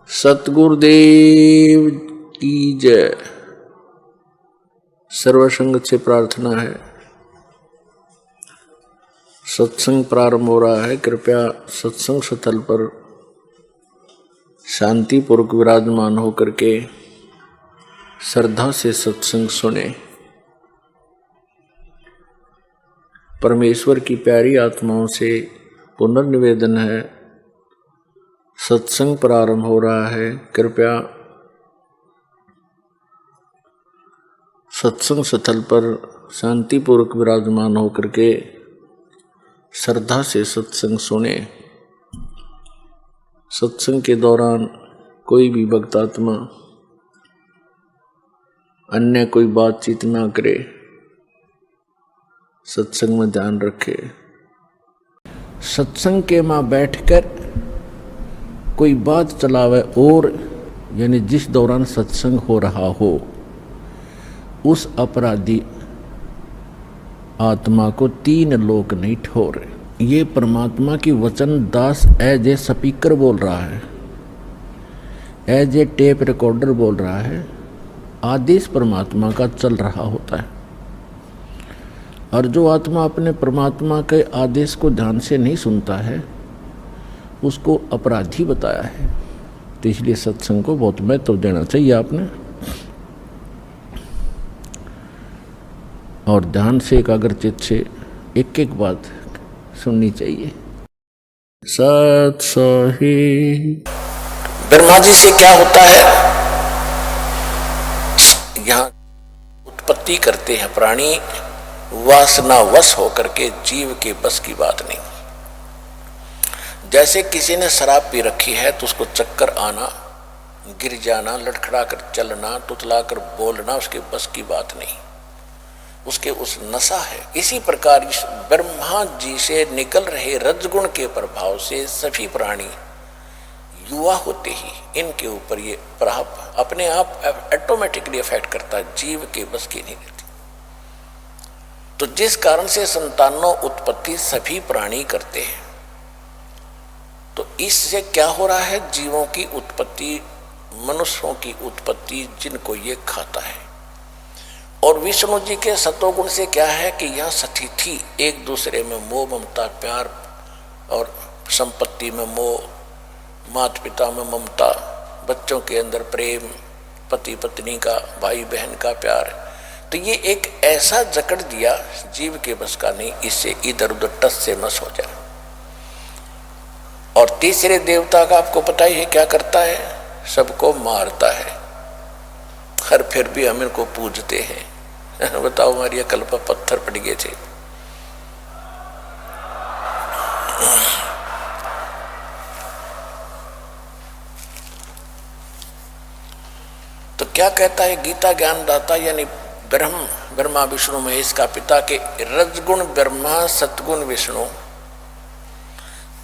सतगुरुदेव की जय। सर्वसंग से प्रार्थना है, सत्संग प्रारंभ हो रहा है। कृपया सत्संग स्थल पर शांतिपूर्वक विराजमान होकर के श्रद्धा से सत्संग सुने। परमेश्वर की प्यारी आत्माओं से पुनर्निवेदन है, सत्संग प्रारंभ हो रहा है। कृपया सत्संग स्थल पर शांतिपूर्वक विराजमान होकर के श्रद्धा से सत्संग सुने। सत्संग के दौरान कोई भी भक्तात्मा अन्य कोई बातचीत ना करे, सत्संग में ध्यान रखे। सत्संग के मां बैठकर कोई बात चलावे और यानी जिस दौरान सत्संग हो रहा हो, उस अपराधी आत्मा को तीन लोक नहीं ठोर। ये परमात्मा की वचन दास एज ए स्पीकर बोल रहा है, एज ए टेप रिकॉर्डर बोल रहा है। आदेश परमात्मा का चल रहा होता है, और जो आत्मा अपने परमात्मा के आदेश को ध्यान से नहीं सुनता है, उसको अपराधी बताया है। तो इसलिए सत्संग को बहुत महत्व देना चाहिए आपने, और ध्यान से एकाग्रचित्त से एक एक बात सुननी चाहिए। सत्सही ब्रह्मा जी से क्या होता है, यहाँ उत्पत्ति करते हैं प्राणी, वासना वश होकर के, जीव के बस की बात नहीं। जैसे किसी ने शराब पी रखी है तो उसको चक्कर आना, गिर जाना, लड़खड़ा कर चलना, तुतला कर बोलना उसके बस की बात नहीं, उसके उस नशा है। इसी प्रकार इस ब्रह्मा जी से निकल रहे रजगुण के प्रभाव से सभी प्राणी युवा होते ही इनके ऊपर ये प्रभाव अपने आप ऑटोमेटिकली इफेक्ट करता है, जीव के बस की नहीं रहती। तो जिस कारण से संतानों उत्पत्ति सभी प्राणी करते हैं, तो इससे क्या हो रहा है, जीवों की उत्पत्ति, मनुष्यों की उत्पत्ति जिनको ये खाता है। और विष्णु जी के सतोगुण से क्या है कि यह सतिथि एक दूसरे में मोह ममता प्यार, और संपत्ति में मोह, माता पिता में ममता, बच्चों के अंदर प्रेम, पति पत्नी का, भाई बहन का प्यार। तो ये एक ऐसा जकड़ दिया जीव के बस का नहीं, इससे इधर उधर टस से मस हो जाए। और तीसरे देवता का आपको पता ही है क्या करता है, सबको मारता है। हर फिर भी हम इनको पूजते हैं। बताओ, हमारी अकल पर पत्थर पड़ गए थे। तो क्या कहता है गीता ज्ञानदाता यानी ब्रह्मा विष्णु महेश का पिता के रजगुण ब्रह्मा, सतगुण विष्णु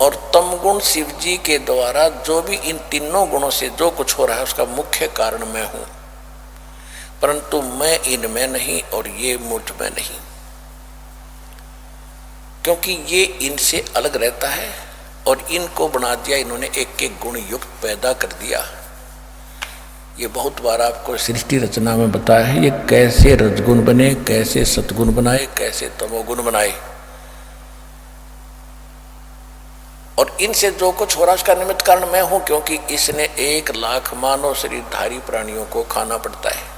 और तमगुण शिव जी के द्वारा जो भी इन तीनों गुणों से जो कुछ हो रहा है उसका मुख्य कारण मैं हूं, परंतु मैं इनमें नहीं और ये मुझ में नहीं, क्योंकि ये इनसे अलग रहता है और इनको बना दिया इन्होंने, एक एक गुण युक्त पैदा कर दिया। ये बहुत बार आपको सृष्टि रचना में बताया है, ये कैसे रजगुण बने, कैसे सतगुण बनाए, कैसे तमोगुण बनाए, और इनसे जो कुछ हो रहा है उसका निमित्त कारण मैं हूं, क्योंकि इसने 1 लाख मानव शरीरधारी प्राणियों को खाना पड़ता है।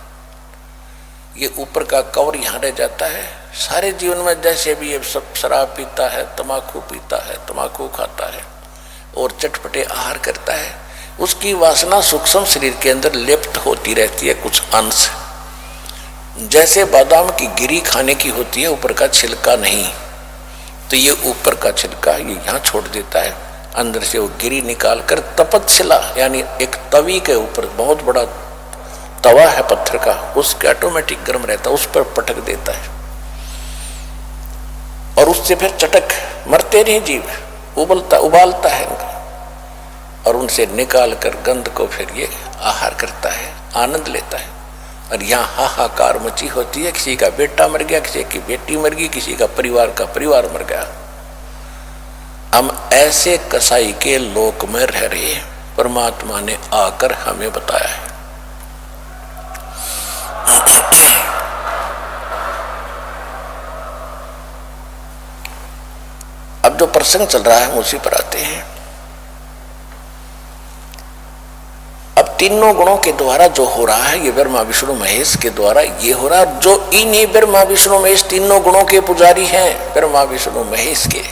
ये ऊपर का कवर यहाँ रह जाता है। सारे जीवन में जैसे भी ये सब शराब पीता है, तम्बाकू पीता है, तम्बाकू खाता है और चटपटे आहार करता है, उसकी वासना सूक्ष्म शरीर के अंदर लिप्त होती रहती है कुछ अंश। जैसे बादाम की गिरी खाने की होती है, ऊपर का छिलका नहीं, तो ये ऊपर का छिलका ये यहाँ छोड़ देता है, अंदर से वो गिरी निकाल कर तपतशिला यानी एक तवी के ऊपर, बहुत बड़ा तवा है पत्थर का, उसके ऑटोमेटिक गर्म रहता है, उस पर पटक देता है, और उससे फिर चटक मरते नहीं जीव, उबालता है उनका, और उनसे निकाल कर गंध को फिर ये आहार करता है, आनंद लेता है। और यहाँ हाहाकार मची होती है, किसी का बेटा मर गया, किसी की बेटी मर गई, किसी का परिवार मर गया। हम ऐसे कसाई के लोक में रह रहे हैं। परमात्मा ने आकर हमें बताया है। अब जो प्रसंग चल रहा है हम उसी पर आते हैं। अब तीनों गुणों के द्वारा जो हो रहा है ये ब्रह्मा विष्णु महेश के द्वारा ये हो रहा है। जो इन्हीं ब्रह्मा विष्णु महेश तीनों गुणों के पुजारी हैं, ब्रह्मा विष्णु महेश के,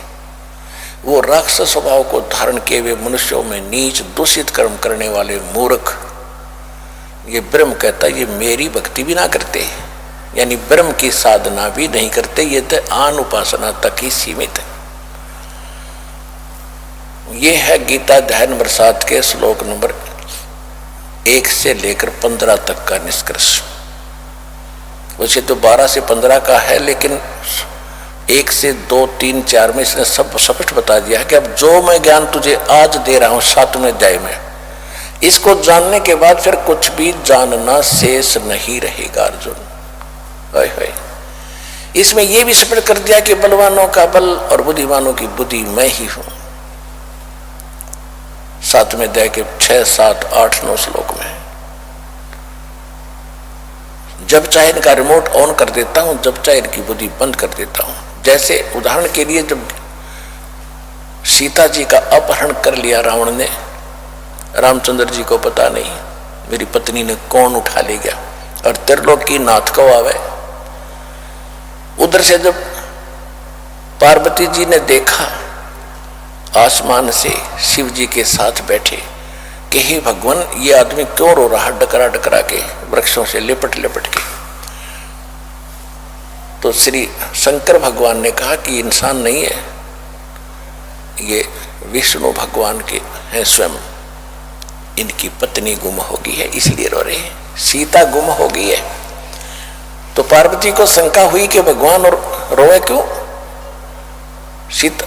वो राक्षस स्वभाव को धारण किए हुए मनुष्यों में नीच दूषित कर्म करने वाले मूर्ख, ये ब्रह्म कहता है ये मेरी भक्ति भी ना करते, यानी ब्रह्म की साधना भी नहीं करते, ये तो आन उपासना तक ही सीमित है। ये है गीता अध्याय नंबर 7 के श्लोक नंबर 1 से लेकर 15 तक का निष्कर्ष। वैसे तो 12 से 15 का है, लेकिन 1 से 2, 3, 4 में इसने सब स्पष्ट बता दिया है कि अब जो मैं ज्ञान तुझे आज दे रहा हूं 7वें अध्याय में, इसको जानने के बाद फिर कुछ भी जानना शेष नहीं रहेगा अर्जुन। हाय हाय, इसमें यह भी स्पष्ट कर दिया कि बलवानों का बल और बुद्धिमानों की बुद्धि मैं ही हूं। 7वें अध्याय के 6, 7, 8, 9 श्लोक में जब चाहे इनका रिमोट ऑन कर देता हूं, जब चाहे इनकी बुद्धि बंद कर देता हूं। जैसे उदाहरण के लिए जब सीता जी का अपहरण कर लिया रावण ने, रामचंद्र जी को पता नहीं मेरी पत्नी ने कौन उठा ले गया, और त्रिलोक की नाथ को आवे। उधर से जब पार्वती जी ने देखा आसमान से शिव जी के साथ बैठे कि हे भगवान ये आदमी क्यों रो रहा, डकरा डकरा के वृक्षों से लिपट लिपट के, तो श्री शंकर भगवान ने कहा कि इंसान नहीं है, ये विष्णु भगवान के हैं स्वयं, इनकी पत्नी गुम हो गई है इसलिए रो रहे हैं, सीता गुम हो गई है। तो पार्वती को शंका हुई कि भगवान और रोए क्यों। सीता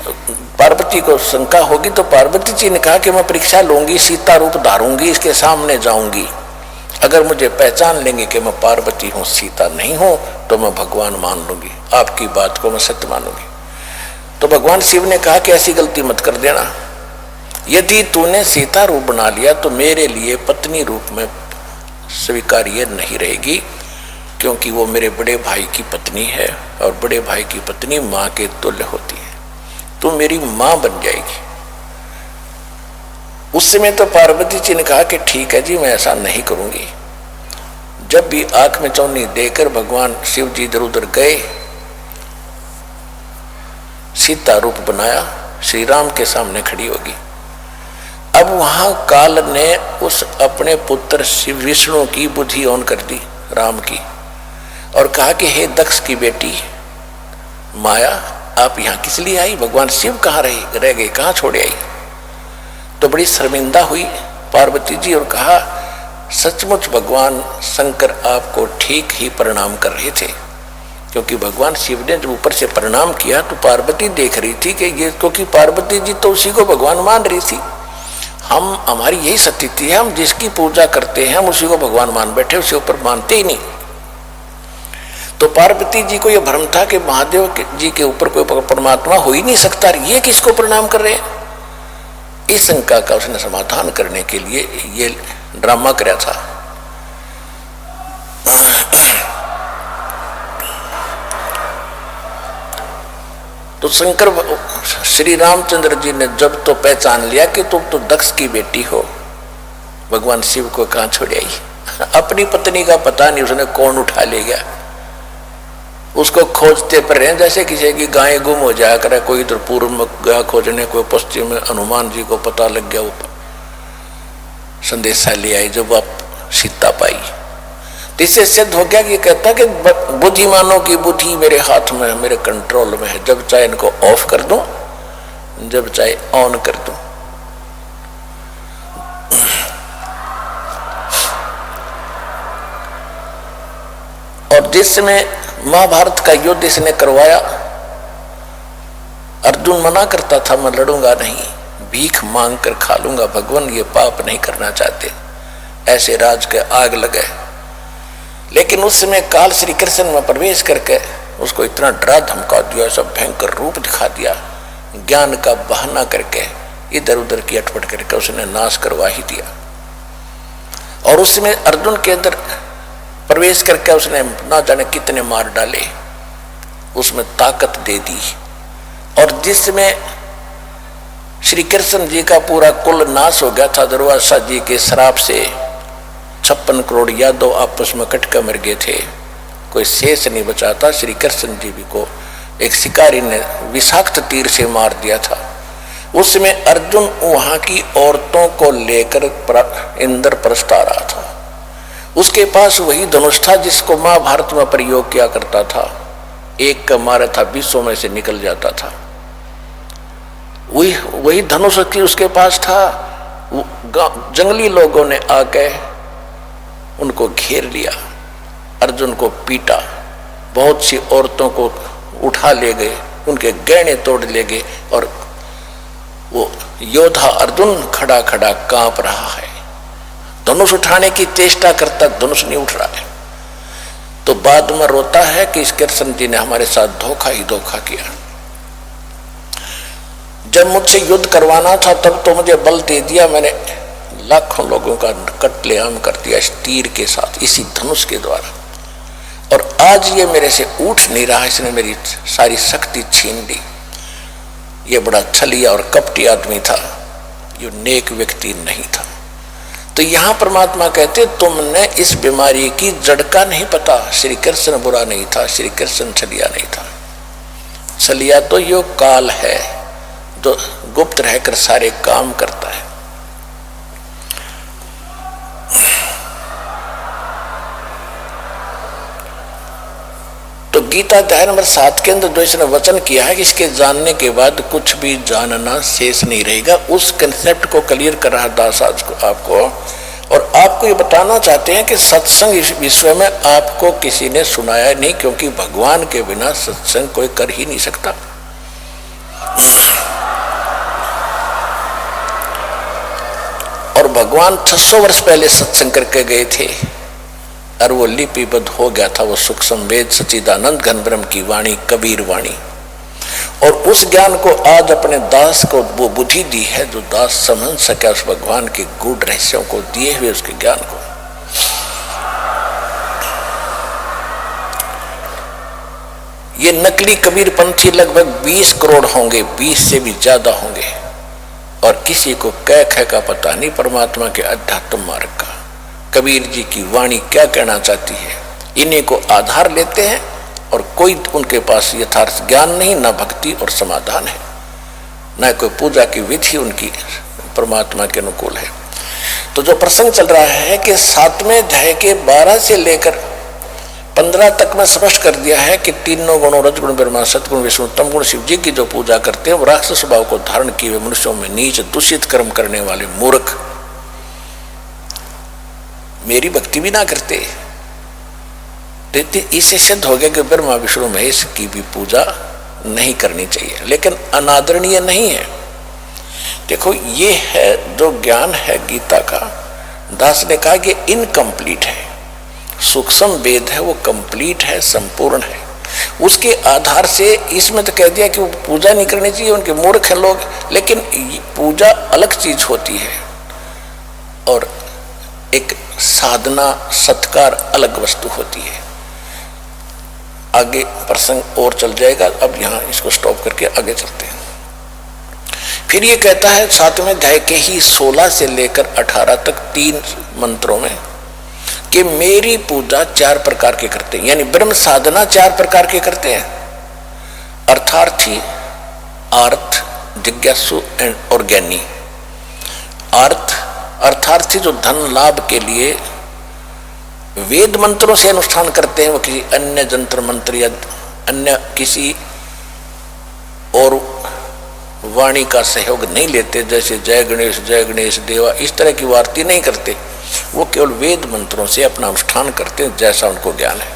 पार्वती को शंका होगी तो पार्वती जी ने कहा कि मैं परीक्षा लूंगी, सीता रूप धारूंगी, इसके सामने जाऊंगी, अगर मुझे पहचान लेंगे कि मैं पार्वती हूं सीता नहीं हूं तो मैं भगवान मान लूंगी, आपकी बात को मैं सत्य मानूंगी। तो भगवान शिव ने कहा कि ऐसी गलती मत कर देना, यदि तूने सीता रूप बना लिया तो मेरे लिए पत्नी रूप में स्वीकार्य नहीं रहेगी, क्योंकि वो मेरे बड़े भाई की पत्नी है और बड़े भाई की पत्नी मां के तुल्य होती है, तू मेरी मां बन जाएगी। उस समय तो पार्वती जी ने कहा कि ठीक है जी मैं ऐसा नहीं करूंगी। जब भी आंख में चौनी देकर भगवान शिव जी इधर उधर गए, सीता रूप बनाया, श्री राम के सामने खड़ी होगी। अब वहां काल ने उस अपने पुत्र शिव विष्णु की बुद्धि ऑन कर दी राम की, और कहा कि हे दक्ष की बेटी माया, आप यहां किस लिए आई, भगवान शिव कहाँ रह गए, कहाँ छोड़े आई। तो बड़ी शर्मिंदा हुई पार्वती जी और कहा सचमुच भगवान शंकर आपको ठीक ही प्रणाम कर रहे थे, क्योंकि भगवान शिव ने जब ऊपर से प्रणाम किया तो पार्वती देख रही थी कि ये, क्योंकि पार्वती जी तो उसी को भगवान मान रही थी। हमारी यही स्थिति है, हम जिसकी पूजा करते हैं हम उसी को भगवान मान बैठे, उसी ऊपर मानते ही नहीं। तो पार्वती जी को यह भ्रम था कि महादेव जी के ऊपर कोई परमात्मा हो ही नहीं सकता, ये किसको प्रणाम कर रहे हैं। इस शंका का उसने समाधान करने के लिए ये ड्रामा कराया था। तो शंकर श्री रामचंद्र जी ने जब तो पहचान लिया कि तुम तो दक्ष की बेटी हो, भगवान शिव को कहां छोड़ आई। अपनी पत्नी का पता नहीं उसने कौन उठा ले गया, उसको खोजते पर रहे जैसे किसी की गाय गुम हो जाया करे, कोई इधर पूर्व में गया खोजने, कोई पश्चिम में, हनुमान जी को पता लग गया, वो संदेशा ले आई जब आप सीता पाई। तो इससे सिद्ध हो गया कि कहता कि बुद्धिमानों की बुद्धि मेरे हाथ में है, मेरे कंट्रोल में है, जब चाहे इनको ऑफ कर दूं, जब चाहे ऑन कर दूं। और जिस समय महाभारत का युद्ध इसने करवाया, अर्जुन मना करता था मैं लड़ूंगा नहीं, भीख मांग कर खा लूंगा, भगवान ये पाप नहीं करना चाहते, ऐसे राज के आग लगे। लेकिन उस समय काल श्री कृष्ण में प्रवेश करके उसको इतना डरा धमका दिया, सब भयंकर रूप दिखा दिया, ज्ञान का बहाना करके इधर उधर की अटपट करके उसने नाश करवा ही दिया। और उसमें अर्जुन के अंदर प्रवेश करके उसने ना जाने कितने मार डाले, उसमें ताकत दे दी। और जिसमें श्री कृष्ण जी का पूरा कुल नाश हो गया था दुर्वासा जी के श्राप से, 56 करोड़ यादव आपस में कट कर मर गए थे, कोई शेष नहीं बचा था। श्री कृष्ण जी भी को एक शिकारी ने विषाक्त तीर से मार दिया था। उसमें अर्जुन वहां की औरतों को लेकर इंद्रप्रस्थ आ रहा था। उसके पास वही धनुष था जिसको महाभारत में प्रयोग किया करता था, एक का मारा था 20 में से निकल जाता था। वही धनुष की उसके पास था। जंगली लोगों ने आके उनको घेर लिया, अर्जुन को पीटा, बहुत सी औरतों को उठा ले गए, उनके गहने तोड़ ले गए। और वो योद्धा अर्जुन खड़ा खड़ा कांप रहा है, धनुष उठाने की चेष्टा करता, धनुष नहीं उठ रहा है। तो बाद में रोता है कि इस कृष्ण जी ने हमारे साथ धोखा ही धोखा किया। जब मुझसे युद्ध करवाना था तब तो मुझे बल दे दिया, मैंने लाखों लोगों का कत्लेआम कर दिया इस तीर के साथ, इसी धनुष के द्वारा। और आज ये मेरे से उठ नहीं रहा, इसने मेरी सारी शक्ति छीन ली। ये बड़ा छलिया और कपटी आदमी था, ये नेक व्यक्ति नहीं था। तो यहाँ परमात्मा कहते तुमने इस बीमारी की जड़ का नहीं पता। श्री कृष्ण बुरा नहीं था, श्री कृष्ण छलिया नहीं था। छलिया तो यो काल है जो गुप्त रहकर सारे काम करता है। तो गीता अध्याय नंबर 7 के अंदर जो इसने वचन किया है कि इसके जानने के बाद कुछ भी जानना शेष नहीं रहेगा, उस कंसेप्ट को क्लियर कर रहा दास आज को आपको। और आपको ये बताना चाहते हैं कि सत्संग इस विश्व में आपको किसी ने सुनाया नहीं, क्योंकि भगवान के बिना सत्संग कोई कर ही नहीं सकता। और भगवान 600 वर्ष पहले सत्संग करके गए थे और वो लिपिबद्ध हो गया था, वो सूक्ष्म वेद सच्चिदानंद घन ब्रह्म की वाणी, कबीर वाणी। और उस ज्ञान को आज अपने दास को वो बुद्धि दी है जो दास समझ सके उस भगवान के गूढ़ रहस्यों को, दिए हुए उसके ज्ञान को। ये नकली कबीर पंथी लगभग 20 करोड़ होंगे, 20 से भी ज्यादा होंगे, और किसी को कह का पता नहीं परमात्मा के अध्यात्म मार्ग का। कबीर जी की वाणी क्या कहना चाहती है, इन्हीं को आधार लेते हैं और कोई उनके पास यथार्थ ज्ञान नहीं, न भक्ति और समाधान है, न कोई पूजा की विधि उनकी परमात्मा के अनुकूल है। तो जो प्रसंग चल रहा है कि 7वें अध्याय के 12 से लेकर 15 तक में स्पष्ट कर दिया है कि तीनों गुणों रजगुण ब्रह्मा सतगुण विष्णु तम गुण शिव जी की जो पूजा करते हैं वो राक्षस स्वभाव को धारण किए हुए मनुष्यों में नीच दूषित कर्म करने वाले मूर्ख मेरी भक्ति भी ना करते। इससे सिद्ध हो गया कि ब्रह्मा विष्णु महेश की भी पूजा नहीं करनी चाहिए, लेकिन अनादरणीय नहीं है। देखो ये है जो ज्ञान है गीता का, दास ने कहा कि इनकम्प्लीट है, सूक्ष्म वेद है वो कंप्लीट है, संपूर्ण है। उसके आधार से इसमें तो कह दिया कि वो पूजा नहीं करनी चाहिए, उनके मूर्ख हैं लोग, लेकिन पूजा अलग चीज होती है और एक साधना सत्कार अलग वस्तु होती है। आगे प्रसंग और चल जाएगा, अब यहाँ इसको स्टॉप करके आगे चलते हैं। फिर ये कहता है 7वें अध्याय के ही 16 से लेकर 18 तक 3 मंत्रों में कि मेरी पूजा 4 प्रकार के करते हैं, यानी ब्रह्म साधना 4 प्रकार के करते हैं। अर्थार्थी, अर्थ, जिज्ञासु और ज्ञानी। अर्थार्थी जो धन लाभ के लिए वेद मंत्रों से अनुष्ठान करते हैं, वो किसी अन्य जंत्र मंत्र या अन्य किसी और वाणी का सहयोग नहीं लेते, जैसे जय गणेश देवा इस तरह की आरती नहीं करते। वो केवल वेद मंत्रों से अपना अनुष्ठान करते हैं जैसा उनको ज्ञान है।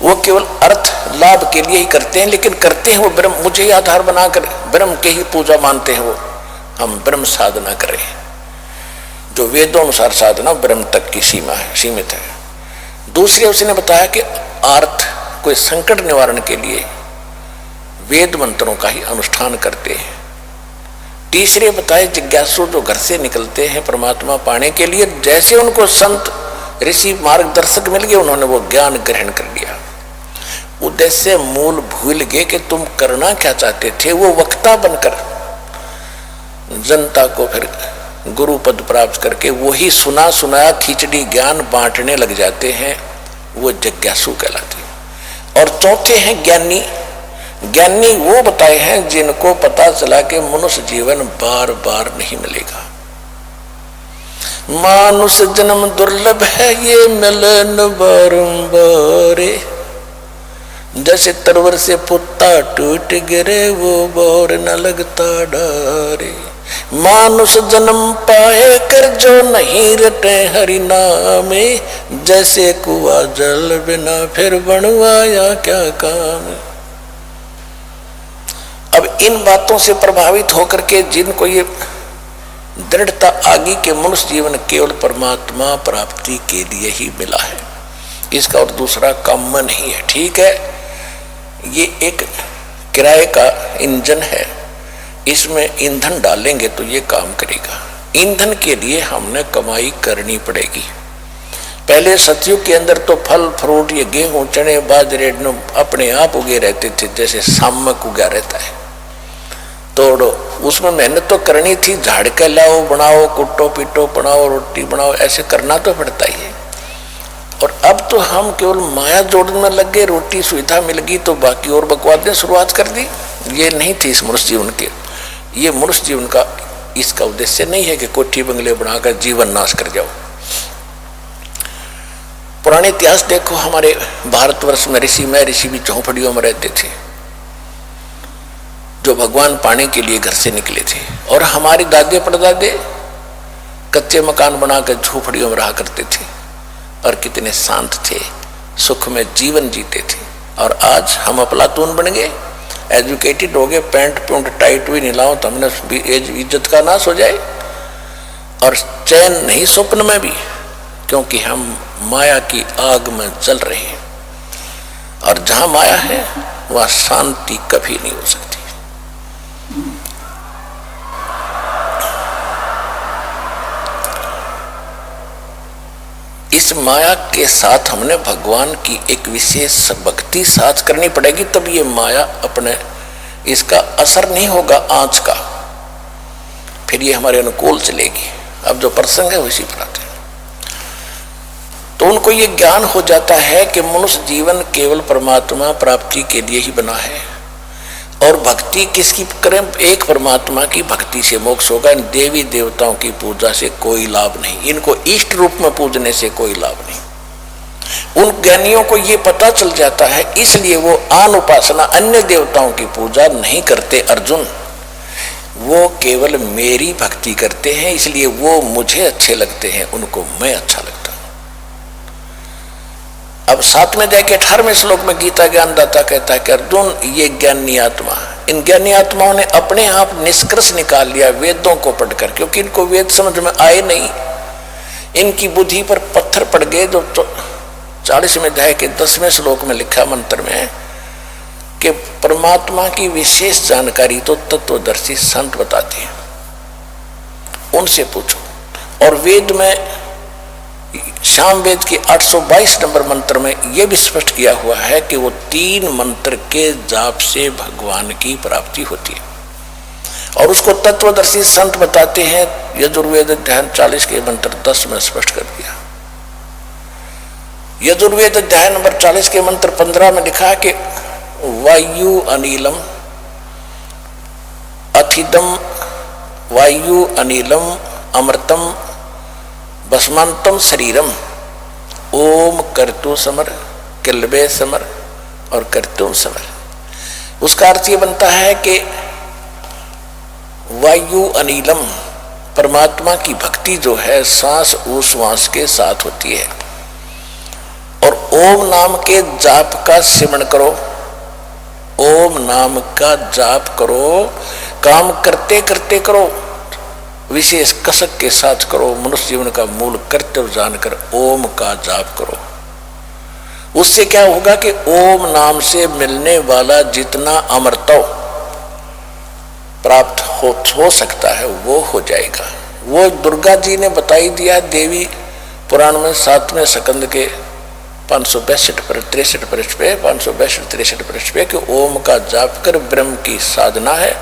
वो केवल अर्थ लाभ के लिए ही करते हैं, लेकिन करते हैं वो ब्रह्म, मुझे ही आधार बनाकर ब्रह्म के ही पूजा मानते हैं। वो हम ब्रह्म साधना करें, जो वेदों अनुसार साधना ब्रह्म तक की सीमा है, सीमित है। दूसरे उसने बताया कि अर्थ कोई संकट निवारण के लिए वेद मंत्रों का ही अनुष्ठान करते हैं। तीसरे बताए जिज्ञासु जो घर से निकलते हैं परमात्मा पाने के लिए, जैसे उनको संत ऋषि मार्गदर्शक मिल गए उन्होंने वो ज्ञान ग्रहण कर लिया। उद्देश्य मूल भूल गए कि तुम करना क्या चाहते थे। वो वक्ता बनकर जनता को फिर गुरु पद प्राप्त करके वही सुना सुनाया खिचड़ी ज्ञान बांटने लग जाते हैं, वो जिज्ञासु कहलाते हैं। और चौथे हैं ज्ञानी। ज्ञानी वो बताए हैं जिनको पता चला कि मनुष्य जीवन बार बार नहीं मिलेगा, मानुष जन्म दुर्लभ है ये मिलन बारंबार, जैसे तरवर से पुत्ता टूट गिरे वो बोर न लगता डारे, मानुष जन्म पाए कर जो नहीं रटे हरि नामे, जैसे कुआ जल बिना फिर बनवाया क्या काम। अब इन बातों से प्रभावित होकर के जिनको ये दृढ़ता आगी के मनुष्य जीवन केवल परमात्मा प्राप्ति के लिए ही मिला है, इसका और दूसरा काम नहीं है। ठीक है, ये एक किराए का इंजन है, इसमें ईंधन डालेंगे तो ये काम करेगा। ईंधन के लिए हमने कमाई करनी पड़ेगी। पहले सतयुग के अंदर तो फल फ्रूट ये गेहूं चने बाजरे अपने आप उगे रहते थे, जैसे सामक उगा रहता है, तोड़ो, उसमें मेहनत तो करनी थी, झाड़ के लाओ बनाओ कुटो पीटो बनाओ रोटी बनाओ, ऐसे करना तो पड़ता ही है। और अब तो हम केवल माया जोड़ने में लग गए, रोटी सुविधा मिल गई तो बाकी और बकवाद ने शुरुआत कर दी। ये नहीं थी इस मनुष्य जीवन के। ये मनुष्य जीवन का इसका उद्देश्य नहीं है कि कोठी बंगले बनाकर जीवन नाश कर जाओ। पुराने इतिहास देखो, हमारे भारतवर्ष में ऋषि भी झोंपड़ियों में रहते थे, जो भगवान पाने के लिए घर से निकले थे। और हमारे दादे परदादे कच्चे मकान बनाकर झोपड़ियों में रहा करते थे और कितने शांत थे, सुख में जीवन जीते थे। और आज हम अफलातून बन गए, एजुकेटेड हो गए, पैंट पैंट टाइट भी नहीं लाओ तो हमने इज्जत का नाश हो जाए, और चैन नहीं स्वप्न में भी, क्योंकि हम माया की आग में जल रहे हैं। और जहां माया है वहां शांति कभी नहीं हो सकती। इस माया के साथ हमने भगवान की एक विशेष भक्ति साथ करनी पड़ेगी, तब ये माया अपने इसका असर नहीं होगा आंच का, फिर ये हमारे अनुकूल चलेगी। अब जो प्रसंग है उसी पर आते हैं। तो उनको ये ज्ञान हो जाता है कि मनुष्य जीवन केवल परमात्मा प्राप्ति के लिए ही बना है, और भक्ति किसकी करें? एक परमात्मा की भक्ति से मोक्ष होगा। इन देवी देवताओं की पूजा से कोई लाभ नहीं, इनको इष्ट रूप में पूजने से कोई लाभ नहीं। उन ज्ञानियों को ये पता चल जाता है, इसलिए वो आन उपासना अन्य देवताओं की पूजा नहीं करते अर्जुन, वो केवल मेरी भक्ति करते हैं, इसलिए वो मुझे अच्छे लगते हैं, उनको मैं अच्छा लगता हूं। अब 7वें अध्याय के 18वें श्लोक में गीता ज्ञानदाता कहता है कि अर्जुन, ये ज्ञानी आत्मा, इन ज्ञानी आत्माओं ने अपने आप निष्कर्ष निकाल लिया वेदों को पढ़कर, क्योंकि इनको वेद समझ में आए नहीं, इनकी बुद्धि पर पत्थर पड़ गए। जो 40वें अध्याय के 10वें श्लोक में लिखा मंत्र में कि परमात्मा की विशेष जानकारी तो तत्वदर्शी संत बताते हैं, उनसे पूछो। और वेद में शाम वेद के 822 नंबर मंत्र में यह भी स्पष्ट किया हुआ है कि वो 3 मंत्र के जाप से भगवान की प्राप्ति होती है, और उसको तत्वदर्शी संत बताते हैं। यजुर्वेद अध्याय 40 के मंत्र 10 में स्पष्ट कर दिया। यजुर्वेद अध्याय नंबर 40 के मंत्र 15 में लिखा कि वायु अनिलम अथिदम वायु अनिलम अमृतम भस्मांतम शरीरम ओम कर्तु समर किल्बे समर और कर्तुम समर। उसका अर्थ ये बनता है कि वायु अनिलम, परमात्मा की भक्ति जो है सांस उश्वास के साथ होती है, और ओम नाम के जाप का सिमरण करो, ओम नाम का जाप करो, काम करते करते करो, विशेष कसक के साथ करो, मनुष्य जीवन का मूल कर्तव्य जानकर ओम का जाप करो। उससे क्या होगा कि ओम नाम से मिलने वाला जितना अमृतो प्राप्त हो सकता है वो हो जाएगा। वो दुर्गा जी ने बताई दिया देवी पुराण में 7वें स्कंद के 562 पृष्ठ पे 562 पृष्ठ पे कि ओम का जाप कर ब्रह्म की साधना है,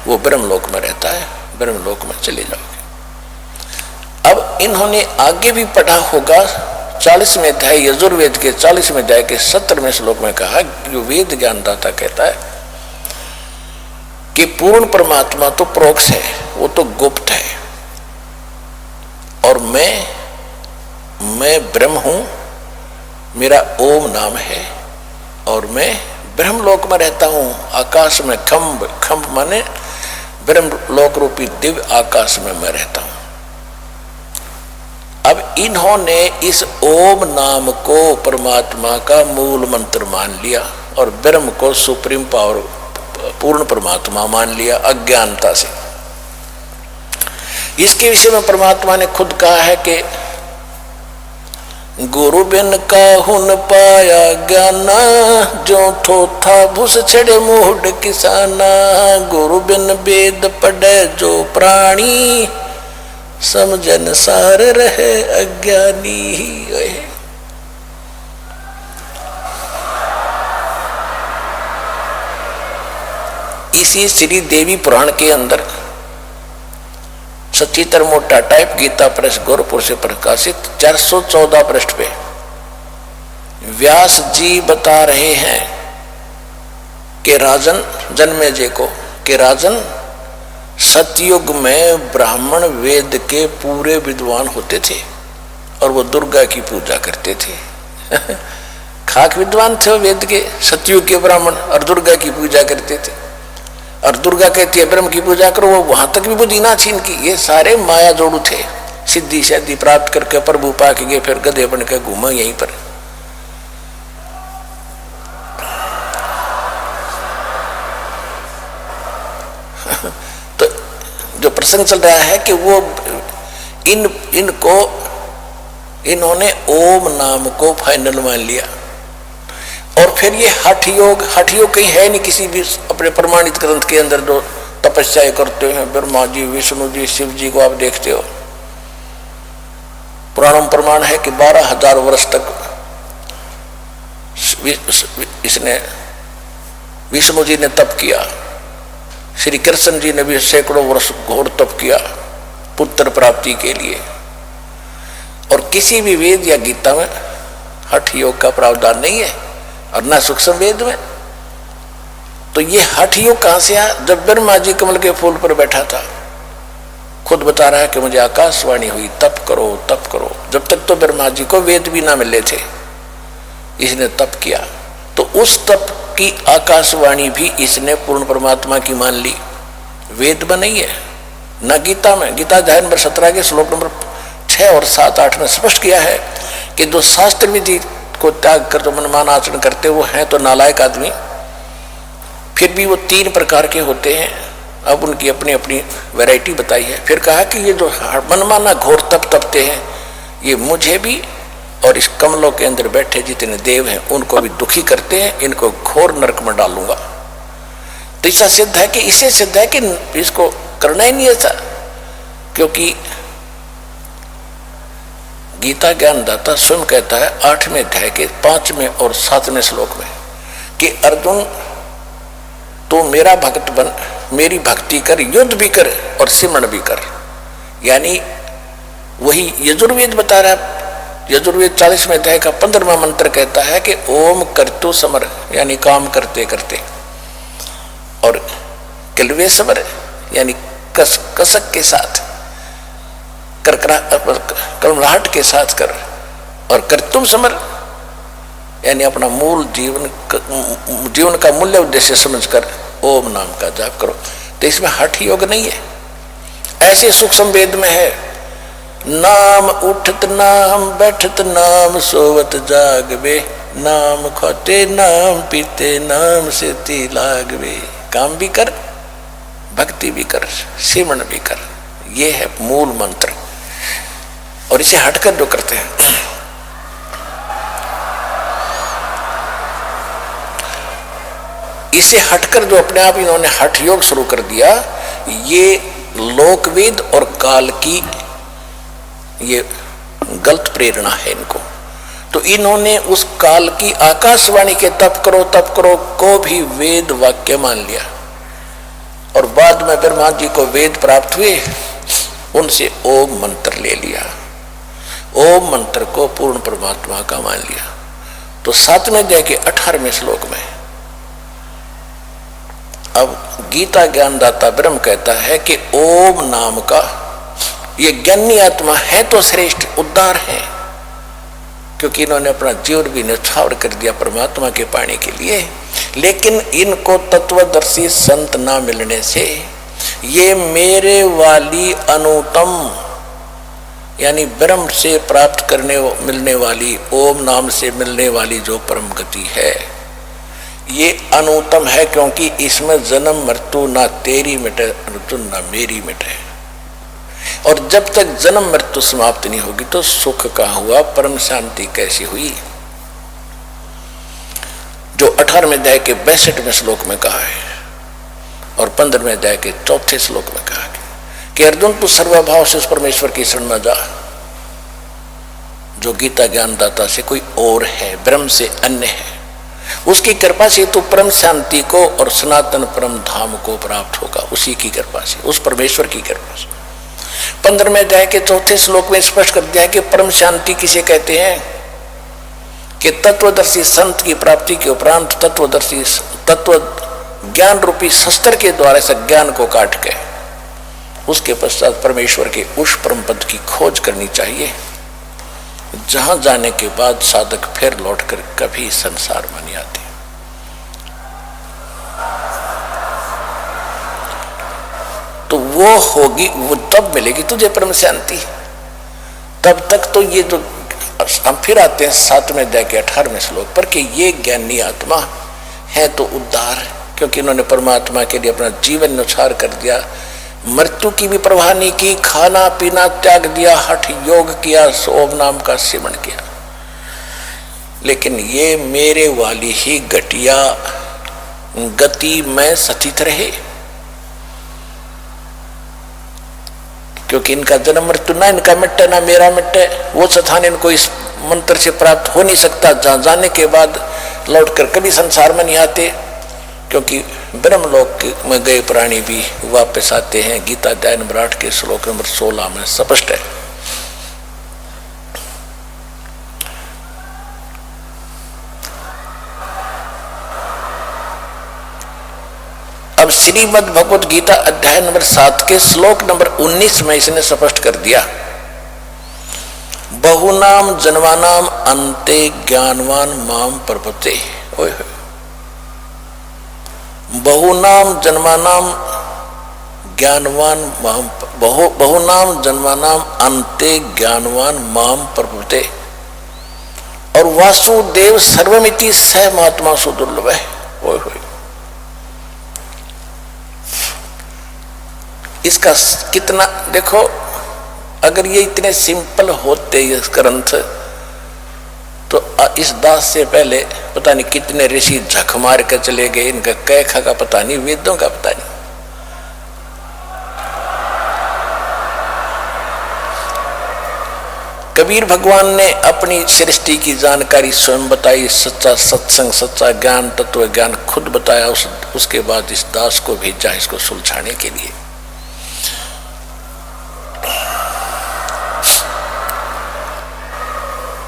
वो ब्रह्मलोक में रहता है, ब्रह्मलोक में चले जाओगे। अब इन्होंने आगे भी पढ़ा होगा 40वें अध्याय यजुर्वेद के 40वें अध्याय के 17वें श्लोक में कहा, जो वेद ज्ञानदाता कहता है कि पूर्ण परमात्मा तो प्रोक्ष है, वो तो गुप्त है, और मैं ब्रह्म हूं, मेरा ओम नाम है, और मैं ब्रह्मलोक में रहता हूं, आकाश में खम्भ माने ब्रह्मलोक रूपी दिव्य आकाश में मैं रहता हूं। अब इन्होंने इस ओम नाम को परमात्मा का मूल मंत्र मान लिया और ब्रह्म को सुप्रीम पावर पूर्ण परमात्मा मान लिया अज्ञानता से। इसके विषय में परमात्मा ने खुद कहा है कि गुरु बिन काहू न पाया ज्ञाना, जो थोथा भूस छड़े मूढ़ किसाना, गुरु बिन वेद पढ़े जो प्राणी, समझन सार रहे अज्ञानी ही। इसी श्री देवी पुराण के अंदर सचित्र मोटा टाइप गीता प्रेस गोरखपुर से प्रकाशित 414 पृष्ठ पे व्यास जी बता रहे हैं कि राजन जन्मेजय को कि राजन सतयुग में ब्राह्मण वेद के पूरे विद्वान होते थे और वो दुर्गा की पूजा करते थे। खाक विद्वान थे वेद के, सतयुग के ब्राह्मण, और दुर्गा की पूजा करते थे। और दुर्गा कहती है ब्रह्म की पूजा करो, वो वहां तक भी बुद्धि ना छीन की। ये सारे माया जोड़ू थे, सिद्धि शादी प्राप्त करके प्रभु पा के गए, फिर गधे बन के घूमा यहीं पर। तो जो प्रसंग चल रहा है कि वो इन्होंने ओम नाम को फाइनल मान लिया। और फिर ये हठ योग कहीं है नहीं किसी भी अपने प्रमाणित ग्रंथ के अंदर जो तपस्या करते हैं, ब्रह्मा जी, विष्णु जी, शिव जी को आप देखते हो। पुराणों में प्रमाण है कि 12,000 वर्ष तक इसने विष्णु जी ने तप किया, श्री कृष्ण जी ने भी सैकड़ों वर्ष घोर तप किया पुत्र प्राप्ति के लिए। और किसी भी वेद या गीता में हठ योग का प्रावधान नहीं है, और ना सूक्ष्म वेद में। तो ये हठ योग कहां से आया? जब ब्रह्मा जी कमल के फूल पर बैठा था, खुद बता रहा है कि मुझे आकाशवाणी हुई तप करो तप करो। जब तक तो ब्रह्मा जी को वेद भी ना मिले थे, इसने तप किया। तो उस तप की आकाशवाणी भी इसने पूर्ण परमात्मा की मान ली, वेद में नहीं है न गीता में। गीता अध्याय नंबर 17 के श्लोक नंबर 6 और 7, 8 में स्पष्ट किया है कि जो शास्त्र विधि को त्याग कर जो मनमान आचरण करते वो हैं तो नालायक आदमी। फिर भी वो 3 प्रकार के होते हैं, अब उनकी अपनी अपनी वैरायटी बताई है। फिर कहा कि ये जो मनमाना घोर तप तपते हैं, ये मुझे भी और इस कमलों के अंदर बैठे जितने देव हैं उनको भी दुखी करते हैं, इनको घोर नरक में डालूंगा। तो इससे सिद्ध है कि इसको करना ही नहीं ऐसा, क्योंकि गीता ज्ञानदाता स्वयं कहता है 8वें अध्याय के 5वें और 7वें श्लोक में कि अर्जुन तो मेरा भक्त बन, मेरी भक्ति कर, युद्ध भी कर और सिमरण भी कर। यानी वही यजुर्वेद बता रहा है। यजुर्वेद 40वें अध्याय का 15वां मंत्र कहता है कि ओम कर्तु समर, यानी काम करते करते, और किलवे समर यानी कसक के साथ, कर्मलाहट के साथ कर, और कर्तुम समर यानी अपना मूल जीवन का मूल्य उद्देश्य समझकर ओम नाम का जाप करो। तो इसमें हठ योग नहीं है। ऐसे सूक्ष्म वेद में है, नाम उठत नाम बैठत नाम सोवत जागवे, नाम खाते नाम पीते नाम से ती लागवे। काम भी कर, भक्ति भी कर, सिमरण भी कर, ये है मूल मंत्र। और इसे हटकर जो करते हैं, इसे हटकर जो अपने आप इन्होंने हठ योग शुरू कर दिया, ये लोकवेद और काल की ये गलत प्रेरणा है इनको। तो इन्होंने उस काल की आकाशवाणी के तप करो को भी वेद वाक्य मान लिया, और बाद में ब्रह्मा जी को वेद प्राप्त हुए, उनसे ओम मंत्र ले लिया, ओम मंत्र को पूर्ण परमात्मा का मान लिया। तो 7वें अध्याय के 18वें श्लोक में अब गीता ज्ञानदाता ब्रह्म कहता है कि ओम नाम का ये ज्ञानी आत्मा है तो श्रेष्ठ उद्धार है, क्योंकि इन्होंने अपना जीवन भी न्यौछावर कर दिया परमात्मा के पाने के लिए। लेकिन इनको तत्वदर्शी संत ना मिलने से ये मेरे वाली अनुतम यानी ब्रह्म से प्राप्त करने मिलने वाली ओम नाम से मिलने वाली जो परम गति है, ये अनुतम है, क्योंकि इसमें जन्म मृत्यु ना तेरी मिटे अर्जुन ना मेरी मिटे। और जब तक जन्म मृत्यु समाप्त नहीं होगी तो सुख का हुआ, परम शांति कैसी हुई? जो 18वें अध्याय के 62वें श्लोक में कहा है और 15वें अध्याय के 4थे श्लोक में कहा कि अर्जुन तू सर्वभाव से उस परमेश्वर की शरण में जा जो गीता ज्ञानदाता से कोई और है, ब्रह्म से अन्य है। उसकी कृपा से तू परम शांति को और सनातन परम धाम को प्राप्त होगा, उसी की कृपा से, उस परमेश्वर की कृपा से। 15वें अध्याय के 4थे श्लोक में स्पष्ट कर दिया कि परम शांति किसे कहते हैं कि तत्वदर्शी संत की प्राप्ति के उपरांत तत्वदर्शी तत्व ज्ञान रूपी शस्त्र के द्वारा इस ज्ञान को काट के उसके पश्चात परमेश्वर के उस परम पद की खोज करनी चाहिए, जहां जाने के बाद साधक फिर लौटकर कभी संसार में नहीं आते। तो वो होगी, वो तब मिलेगी तुझे परम शांति। तब तक तो ये जो हम फिर आते हैं 7वें अध्याय के 18वें श्लोक पर कि ये ज्ञानी आत्मा है तो उद्धार, क्योंकि इन्होंने परमात्मा के लिए अपना जीवन न्यौछावर कर दिया, मृत्यु की भी परवाह नहीं की, खाना पीना त्याग दिया, हठ योग किया, ओम नाम का सेवन किया। लेकिन ये मेरे वाली ही घटिया गति में सचित रहे, क्योंकि इनका जन्म मृत्यु ना इनका मिटे ना मेरा मिटे, वो स्थान इनको इस मंत्र से प्राप्त हो नहीं सकता जहां जाने के बाद लौटकर कभी संसार में नहीं आते, क्योंकि ब्रह्मलोक में गए प्राणी भी वापस आते हैं। गीता अध्याय नंबर 8 के श्लोक नंबर 16 में स्पष्ट है। अब श्रीमद् भगवत गीता अध्याय नंबर 7 के श्लोक नंबर 19 में इसने स्पष्ट कर दिया, बहुनाम जन्मानाम अन्ते ज्ञानवान माम प्रपते। बहुनाम जन्मानाम ज्ञानवान माम बहुनाम जन्मानाम अन्ते ज्ञानवान माम प्रपते और वासुदेव सर्वमिति स महात्मा सुदुर्लभ है। इसका कितना देखो, अगर ये इतने सिंपल होते ये ग्रंथ तो इस दास से पहले पता नहीं कितने ऋषि झक मार के चले गए, इनका कैखा का पता नहीं, वेदों का पता नहीं। कबीर भगवान ने अपनी सृष्टि की जानकारी स्वयं बताई, सच्चा सत्संग सच्चा ज्ञान तत्व ज्ञान खुद बताया, उसके बाद इस दास को भेजा इसको सुलझाने के लिए।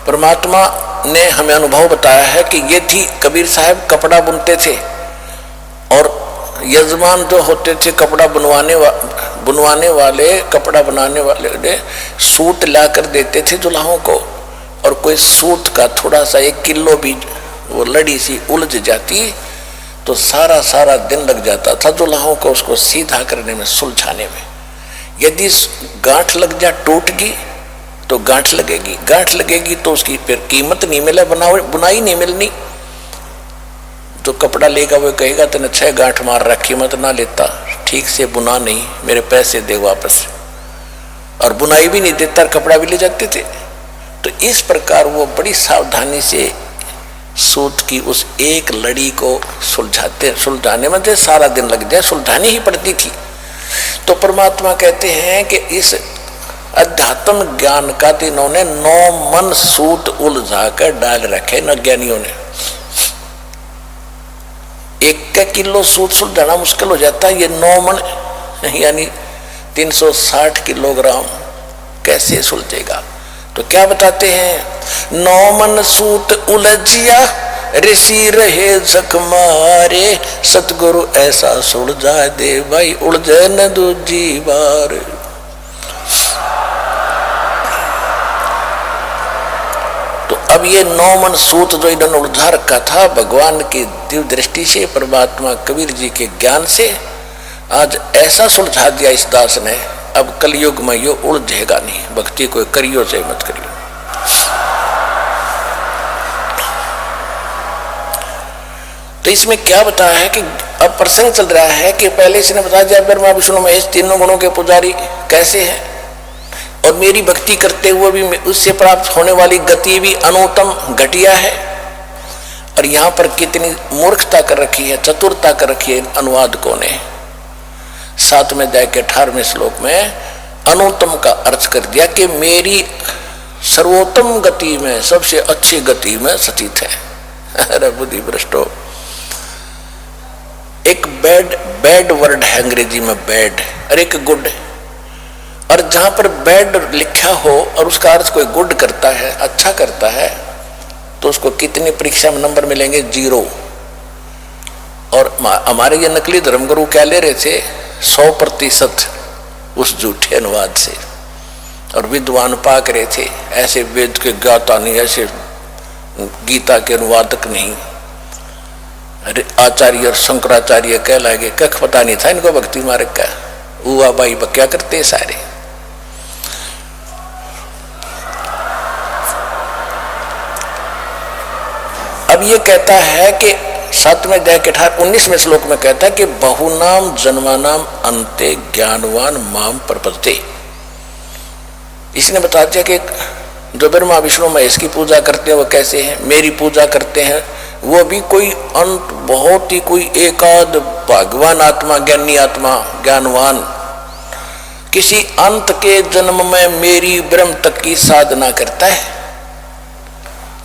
परमात्मा ने हमें अनुभव बताया है कि ये थी कबीर साहब कपड़ा बुनते थे और यजमान जो होते थे कपड़ा बुनवाने वाले कपड़ा बनाने वाले ने सूत ला कर देते थे दुल्हाओं को, और कोई सूत का थोड़ा सा 1 किलो भी वो लड़ी सी उलझ जाती तो सारा दिन लग जाता था दुल्हाओं को उसको सीधा करने में, सुलझाने में। यदि गांठ लग जा टूट गई तो गांठ लगेगी तो उसकी फिर कीमत नहीं मिले, बुनाई नहीं मिलनी। तो कपड़ा लेगा वो कहेगा तूने 6 गांठ मार रहा, कीमत ना लेता, ठीक से बुना नहीं, मेरे पैसे दे वापस, और बुनाई भी नहीं देता, कपड़ा भी ले जाते थे। तो इस प्रकार वो बड़ी सावधानी से सूत की उस एक लड़ी को सुलझाने में तो सारा दिन लग जाए, सुलझानी ही पड़ती थी। तो परमात्मा कहते हैं कि इस अध्यात्म ज्ञान का तो इन्होंने 9 मन सूत उलझा कर डाल रखे न ज्ञानियों ने। 1 किलो सूत सुलझाना मुश्किल हो जाता है, ये 9 मन यानी 360 किलोग्राम कैसे सुलझेगा। तो क्या बताते हैं, 9 मन सूत उलझिया ऋषि रहे जख मारे, सतगुरु ऐसा सुलझा दे भाई उलझे न दूजी बार। तो अब ये 9 मन सूत जो इन्होंने उलझा रखा था, भगवान की दिव्य दृष्टि से, परमात्मा कबीर जी के ज्ञान से आज ऐसा सुलझा दिया इस दास ने, अब कलयुग में ये उलझेगा नहीं। भक्ति को करियो से मत करियो। तो इसमें क्या बताया है कि अब प्रसंग चल रहा है कि पहले इसने बताया दिया ब्रह्मा विष्णु महेश तीनों गुणों के पुजारी कैसे हैं, और मेरी भक्ति करते हुए भी उससे प्राप्त होने वाली गति भी अनुत्तम घटिया है। और यहाँ पर कितनी मूर्खता कर रखी है, चतुरता कर रखी है अनुवादकों ने। 7वें अध्याय के 18वें श्लोक में अनुत्तम का अर्थ कर दिया कि मेरी सर्वोत्तम गति में, सबसे अच्छी गति में स्थित है। अरे बुद्धि भ्रष्टो, एक बैड वर्ड है अंग्रेजी में बैड, और एक गुड। और जहां पर बैड लिखा हो और उसका अर्थ कोई गुड करता है, अच्छा करता है, तो उसको कितनी परीक्षा में नंबर मिलेंगे? 0। और हमारे ये नकली धर्मगुरु क्या ले रहे थे? 100% उस झूठे अनुवाद से, और विद्वान पाक रहे थे। ऐसे वेद के ज्ञाता नहीं, ऐसे गीता के अनुवादक नहीं, आचार्य और शंकराचार्य कह लगे, कख पता नहीं था इनको भक्ति मार्ग का। हुआ भाई क्या करते सारे। अब ये कहता है कि 7वें अध्याय के 19वें श्लोक में कहता है कि बहुनाम जन्मानाम अंते ज्ञानवान माम प्रपद्यते। इसने बता दिया कि जो ब्रह्मा विष्णु महेश की पूजा करते हैं वो कैसे हैं, मेरी पूजा करते हैं वो भी कोई अंत बहुत ही कोई एकाध भगवान आत्मा, ज्ञानी आत्मा, ज्ञानवान, किसी अंत के जन्म में मेरी ब्रह्म तक की साधना करता है।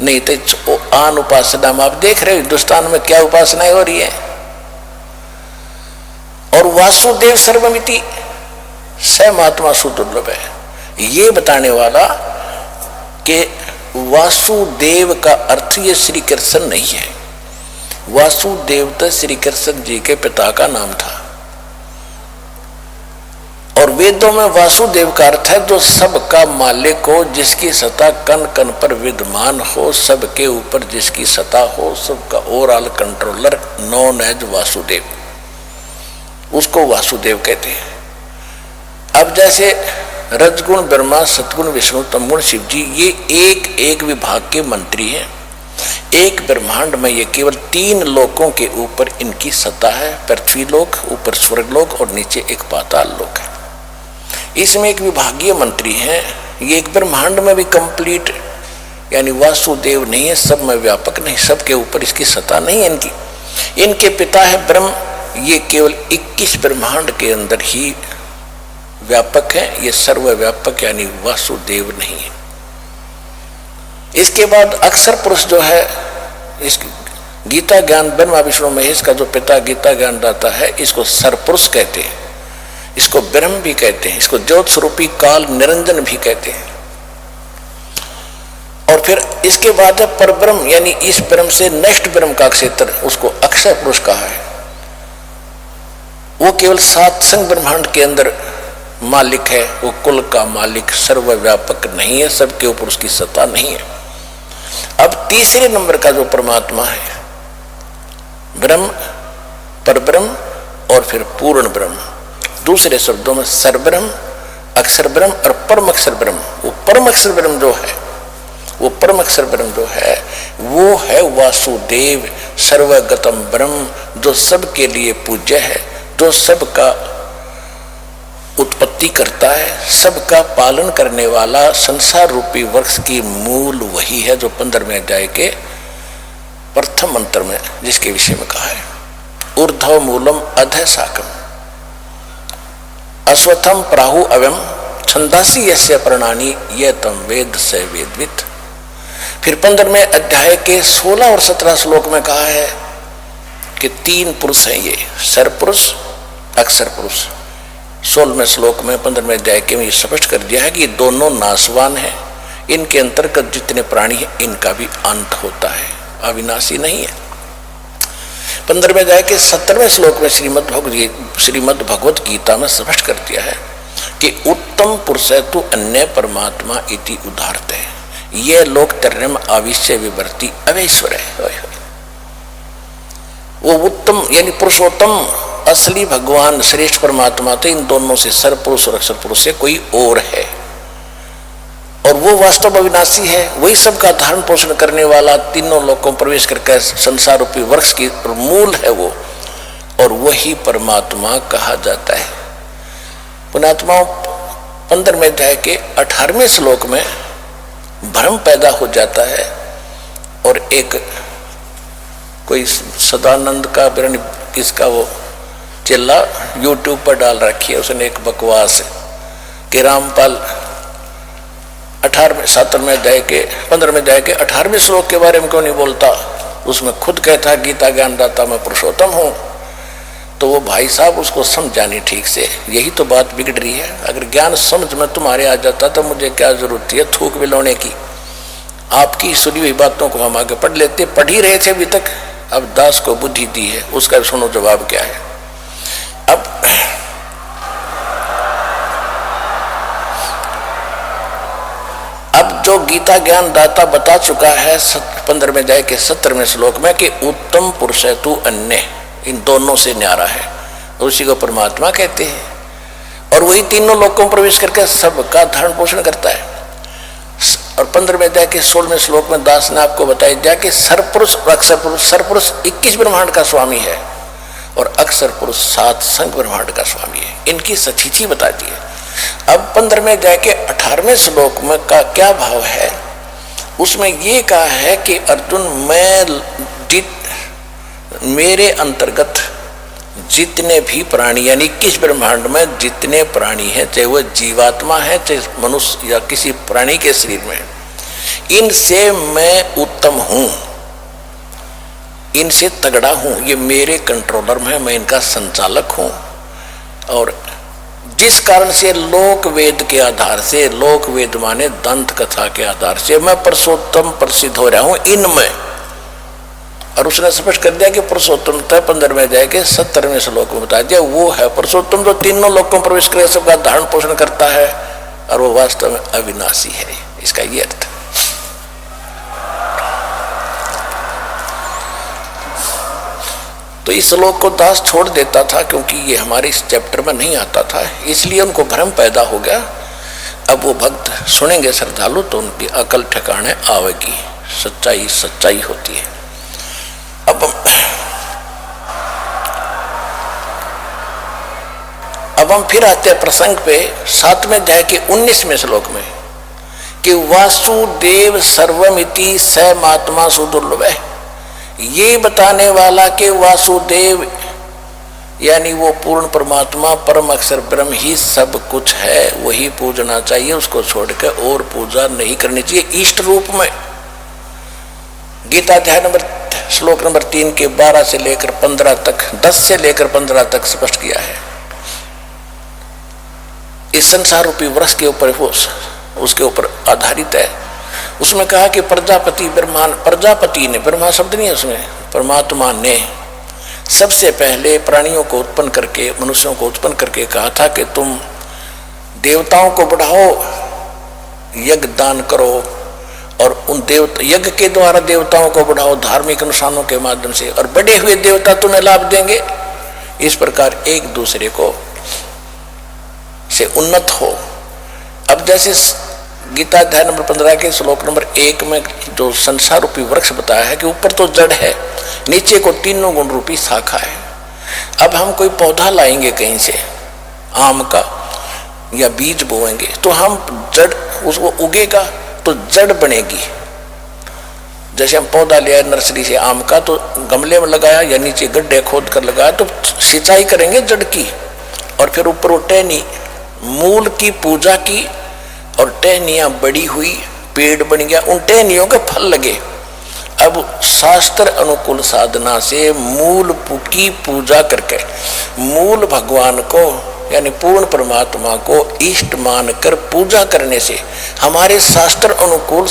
नहीं तो आन उपासना में आप देख रहे हो हिंदुस्तान में क्या उपासनाएं हो रही है। और वासुदेव सर्वमिति स महात्मा सुदुर्लभ है, ये बताने वाला कि वासुदेव का अर्थ ये श्री कृष्ण नहीं है। वासुदेव तो श्री कृष्ण जी के पिता का नाम था, और वेदों में वासुदेव का अर्थ है जो सबका मालिक हो, जिसकी सत्ता कण कण पर विद्यमान हो, सबके ऊपर जिसकी सत्ता हो, सबका overall controller, known as Vasudev, उसको वासुदेव कहते हैं। अब जैसे रजगुण ब्रह्मा, सतगुण विष्णु, तमगुण शिव जी, ये एक एक विभाग के मंत्री हैं। एक ब्रह्मांड में ये केवल 3 लोकों के ऊपर इनकी सत्ता है, पृथ्वी लोक, ऊपर स्वर्ग लोक और नीचे एक पाताल लोक है। इसमें एक विभागीय मंत्री हैं। ये एक ब्रह्मांड में भी कंप्लीट यानी वासुदेव नहीं है, सब में व्यापक नहीं, सबके ऊपर इसकी सत्ता नहीं है इनकी। इनके पिता है ब्रह्म, ये केवल 21 ब्रह्मांड के अंदर ही व्यापक है, ये सर्वव्यापक यानी वासुदेव नहीं है। इसके बाद अक्षर पुरुष जो है, इस गीता ज्ञान ब्रह्मा विष्णु महेश का जो पिता गीता ज्ञान दाता है, इसको सरपुरुष कहते हैं, इसको ब्रह्म भी कहते हैं, इसको ज्योत स्वरूपी काल निरंजन भी कहते हैं। और फिर इसके बाद है परब्रह्म, यानी इस ब्रह्म से नेक्स्ट ब्रह्म का क्षेत्र, उसको अक्षर पुरुष कहा है। वो केवल 7 संग ब्रह्मांड के अंदर मालिक है, वो कुल का मालिक, सर्वव्यापक नहीं है, सबके ऊपर उसकी सत्ता नहीं है। अब तीसरे नंबर का जो परमात्मा है, ब्रह्म, परब्रह्म और फिर पूर्ण ब्रह्म, दूसरे शब्दों में सरब्रह्म, अक्षर ब्रह्म और परम अक्षर ब्रह्म। वो परम अक्षर ब्रह्म जो है, वो परम अक्षर ब्रह्म जो है, वो है वासुदेव सर्वगतम ब्रह्म, जो सबके लिए पूज्य है, जो सबका उत्पत्ति करता है, सबका पालन करने वाला, संसार रूपी वृक्ष की मूल वही है जो 15वें अध्याय के प्रथम मंत्र में जिसके विषय में कहा है, ऊर्ध्व मूलम अधः शाकम अश्वत्थम प्राहु अव्यम छंदासी यस्य प्रणानी ये तम वेद से वेदवित। फिर 15वें अध्याय के 16 और 17 श्लोक में कहा है कि 3 पुरुष हैं, ये सरपुरुष अक्षर पुरुष। 16वें श्लोक में 15वें अध्याय के में ये स्पष्ट कर दिया है कि ये दोनों नाशवान हैं, इनके अंतर्गत जितने प्राणी हैं इनका भी अंत होता है, अविनाशी नहीं है। 15वें अध्याय के 17वें श्लोक में श्रीमद् भगवत गीता में स्पष्ट कर दिया है कि उत्तम पुरुष है तू अन्य परमात्मा इति उदाहरते है, ये लोक तर्यम आविश्य विवर्ती अवैश्वर है। वो उत्तम यानी पुरुषोत्तम असली भगवान श्रेष्ठ परमात्मा थे, इन दोनों से सरपुरुष और अक्षर पुरुष से कोई और है, और वो वास्तव अविनाशी है, वही सबका धारण पोषण करने वाला, तीनों लोकों में प्रवेश करके संसार रूपी वृक्ष की मूल है वो, और वही परमात्मा कहा जाता है। पुण्यात्माओं 15वें अध्याय के 18वें श्लोक में भ्रम पैदा हो जाता है, और एक कोई सदानंद का किसका वो चिल्ला यूट्यूब पर डाल रखी है, उसने एक बकवास है कि रामपाल 15वें अध्याय के 18वें श्लोक के बारे में क्यों नहीं बोलता, उसमें खुद कहता गीता ज्ञानदाता मैं पुरुषोत्तम हूँ। तो वो भाई साहब उसको समझानी ठीक से, यही तो बात बिगड़ रही है। अगर ज्ञान समझ में तुम्हारे आ जाता तो मुझे क्या जरूरत है थूक बिलोने की, आपकी सुनी हुई बातों को हम आगे पढ़ लेते, पढ़ ही रहे थे अभी तक। अब दास को बुद्धि दी है, उसका सुनो जवाब क्या है। अब जो गीता ज्ञान दाता बता चुका है 15वें अध्याय के 17वें श्लोक में कि उत्तम पुरुष है तू अन्य, इन दोनों से न्यारा है, उसी को परमात्मा कहते हैं, और वही तीनों लोकों में प्रवेश करके सबका धारण पोषण करता है। और 15वें अध्याय के 16वें श्लोक में दास ने आपको बताया दिया कि सरपुरुष और अक्षर पुरुष, सरपुरुष 21 ब्रह्मांड का स्वामी है और अक्षर पुरुष 7 संघ ब्रह्मांड का स्वामी है, इनकी सथिति बता दी है। अब 15वें अध्याय के 18वें श्लोक में का क्या भाव है, उसमें ये कहा है कि अर्जुन मेरे अंतर्गत जितने भी प्राणी यानी 21 ब्रह्मांड में जितने प्राणी हैं, चाहे वह जीवात्मा है चाहे मनुष्य या किसी प्राणी के शरीर में, इनसे मैं उत्तम हूं, इनसे तगड़ा हूं, ये मेरे कंट्रोलर में है, मैं इनका संचालक हूं। और जिस कारण से लोक वेद के आधार से, लोक वेद माने दंत कथा के आधार से मैं पुरुषोत्तम प्रसिद्ध हो रहा हूं इनमें। और उसने स्पष्ट कर दिया कि पुरुषोत्तमता 15वें अध्याय के 17वें श्लोक में बता दिया, वो है पुरुषोत्तम जो तीनों लोकों में प्रवेश करे, सबका धारण पोषण करता है, और वो वास्तव में अविनाशी है। इसका ये अर्थ। तो इस श्लोक को दास छोड़ देता था क्योंकि ये हमारे इस चैप्टर में नहीं आता था, इसलिए उनको भ्रम पैदा हो गया। अब वो भक्त सुनेंगे श्रद्धालु तो उनकी अकल ठिकाने आवेगी, सच्चाई सच्चाई होती है। अब हम फिर आते हैं प्रसंग पे 7वें अध्याय के 19वें श्लोक में कि वासुदेव सर्वमिति स महात्मा सुदुर्लभ है। ये बताने वाला कि वासुदेव यानी वो पूर्ण परमात्मा परम अक्षर ब्रह्म ही सब कुछ है, वही पूजना चाहिए, उसको छोड़कर और पूजा नहीं करनी चाहिए इष्ट रूप में। गीता अध्याय श्लोक नंबर 3 के 12 से लेकर 15 तक, 10 से लेकर 15 तक स्पष्ट किया है। इस संसार रूपी वृक्ष के ऊपर उसके ऊपर आधारित है। उसमें कहा कि प्रजापति ने, ब्रह्मा शब्द नहीं है उसमें, परमात्मा ने सबसे पहले प्राणियों को उत्पन्न करके, मनुष्यों को उत्पन्न करके कहा था कि तुम देवताओं को बढ़ाओ, यज्ञ दान करो, और उन यज्ञ के द्वारा देवताओं को बढ़ाओ धार्मिक अनुष्ठानों के माध्यम से, और बढ़े हुए देवता तुम्हें लाभ देंगे। इस प्रकार एक दूसरे को से उन्नत हो। अब जैसे गीता अध्याय नंबर 15 के श्लोक नंबर 1 में जो संसार रूपी वृक्ष बताया है कि ऊपर तो जड़ है, नीचे को तीनों गुण रूपी शाखा है। अब हम कोई पौधा लाएंगे कहीं से, आम का, या बीज बोएंगे, तो हम जड़ उसको उगेगा तो जड़ बनेगी, जैसे हम पौधा लिया नर्सरी से आम का, तो गमले में लगाया या नीचे गड्ढे खोद कर लगाया, तो सिंचाई करेंगे जड़ की, और फिर ऊपर वो टहनी मूल की पूजा की, और टहनियां बड़ी हुई, पेड़ बन गया, उन टहनियों के फल लगे। अब शास्त्र अनुकूल साधना से मूल की पूजा करके मूल भगवान को यानी पूर्ण परमात्मा को इष्ट मानकर पूजा करने से हमारे शास्त्र अनुकूल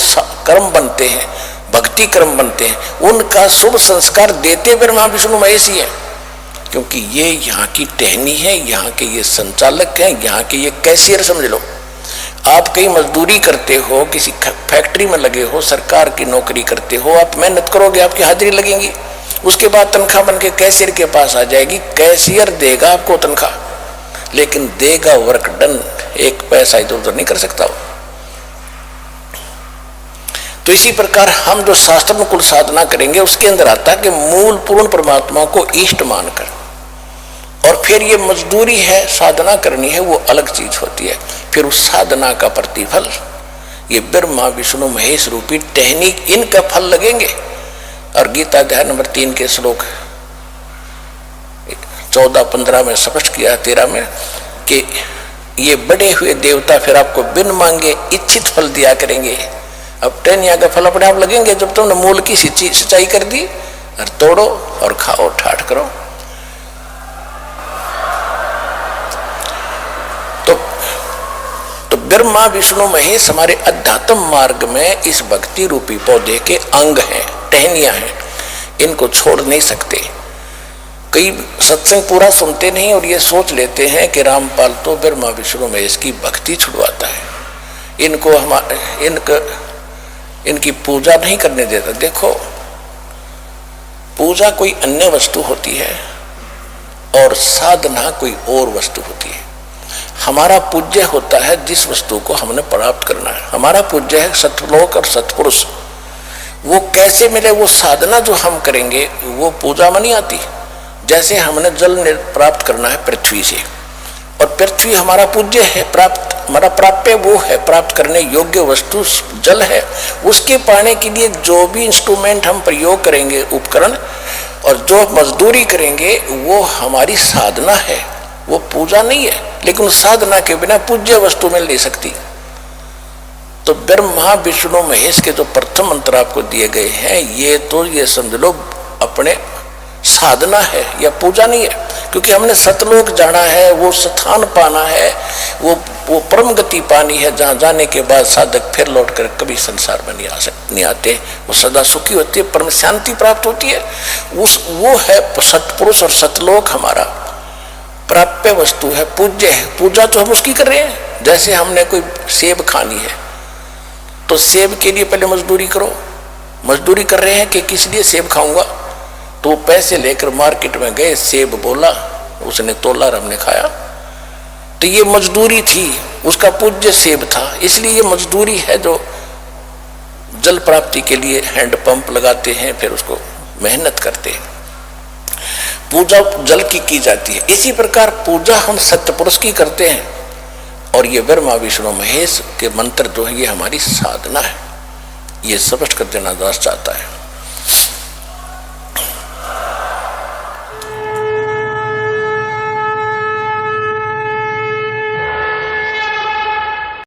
कर्म बनते हैं, भक्ति कर्म बनते हैं। उनका शुभ संस्कार देते ब्रह्मा विष्णु महेश ही है, क्योंकि ये यहाँ की टहनी है, यहाँ के ये संचालक हैं, यहाँ के ये कैशियर समझ लो। आप कहीं मजदूरी करते हो, किसी फैक्ट्री में लगे हो, सरकार की नौकरी करते हो, आप मेहनत करोगे, आपकी हाजिरी लगेगी, उसके बाद तनख्वाह बन के कैशियर के पास आ जाएगी। कैशियर देगा आपको तनख्वाह, लेकिन देगा वर्क डन, एक पैसा इधर उधर नहीं कर सकता वो। तो इसी प्रकार हम जो शास्त्रानुकूल साधना करेंगे उसके अंदर आता है कि मूल पूर्ण परमात्मा को इष्ट मानकर, और फिर ये मजदूरी है, साधना करनी है, वो अलग चीज होती है। फिर उस साधना का प्रतिफल ये ब्रह्मा विष्णु महेश रूपी टहनी, इनका फल लगेंगे। और गीता अध्याय नंबर 3 के श्लोक 14-15 में स्पष्ट किया, 13 में, कि ये बड़े हुए देवता फिर आपको बिन मांगे इच्छित फल दिया करेंगे। अब टहनिया का फल अपने आप लगेंगे जब तुमने मूल की सिंचाई कर दी, और तोड़ो और खाओ, ठाठ करो। तो ब्रह्मा विष्णु महेश हमारे अध्यात्म मार्ग में इस भक्ति रूपी पौधे के अंग हैं, टहनियां हैं, इनको छोड़ नहीं सकते। कई सत्संग पूरा सुनते नहीं और ये सोच लेते हैं कि रामपाल तो ब्रह्मा विष्णु महेश की भक्ति छुड़वाता है, इनकी पूजा नहीं करने देता। देखो, पूजा कोई अन्य वस्तु होती है और साधना कोई और वस्तु होती है। हमारा पूज्य होता है जिस वस्तु को हमने प्राप्त करना है। हमारा पूज्य है सतलोक और सतपुरुष। वो कैसे मिले? वो साधना जो हम करेंगे वो पूजा में नहीं आती। जैसे हमने जल प्राप्त करना है पृथ्वी से, और पृथ्वी हमारा पूज्य है, हमारा प्राप्य वो है, प्राप्त करने योग्य वस्तु जल है। उसके पाने के लिए जो भी इंस्ट्रूमेंट हम प्रयोग करेंगे, उपकरण, और जो मजदूरी करेंगे, वो हमारी साधना है, वो पूजा नहीं है। लेकिन साधना के बिना पूज्य वस्तु मिल नहीं सकती। तो ब्रह्मा विष्णु महेश के जो प्रथम मंत्र आपको दिए गए हैं, ये समझ लो अपने साधना है या पूजा नहीं है। क्योंकि हमने सतलोक जाना है, वो स्थान पाना है, वो परम गति पानी है, जहाँ जाने के बाद साधक फिर लौट कर कभी संसार में नहीं आते। वो सदा सुखी होती है, परम शांति प्राप्त होती है। वो है सतपुरुष, और सतलोक हमारा प्राप्य वस्तु है, पूज्य है। पूजा तो हम उसकी कर रहे हैं। जैसे हमने कोई सेब खानी है तो सेब के लिए पहले मजदूरी करो। मजदूरी कर रहे हैं कि किस लिए सेब खाऊंगा, तो पैसे लेकर मार्केट में गए, सेब बोला, उसने तोला और हमने खाया। तो ये मजदूरी थी, उसका पूज्य सेब था। इसलिए ये मजदूरी है जो जल प्राप्ति के लिए हैंड पंप लगाते हैं, फिर उसको मेहनत करते हैं। पूजा जल की जाती है। इसी प्रकार पूजा हम सत्यपुरुष की करते हैं, और ये ब्रह्मा विष्णु महेश के मंत्र जो है ये हमारी साधना है। ये स्पष्ट कर देना दास चाहता है।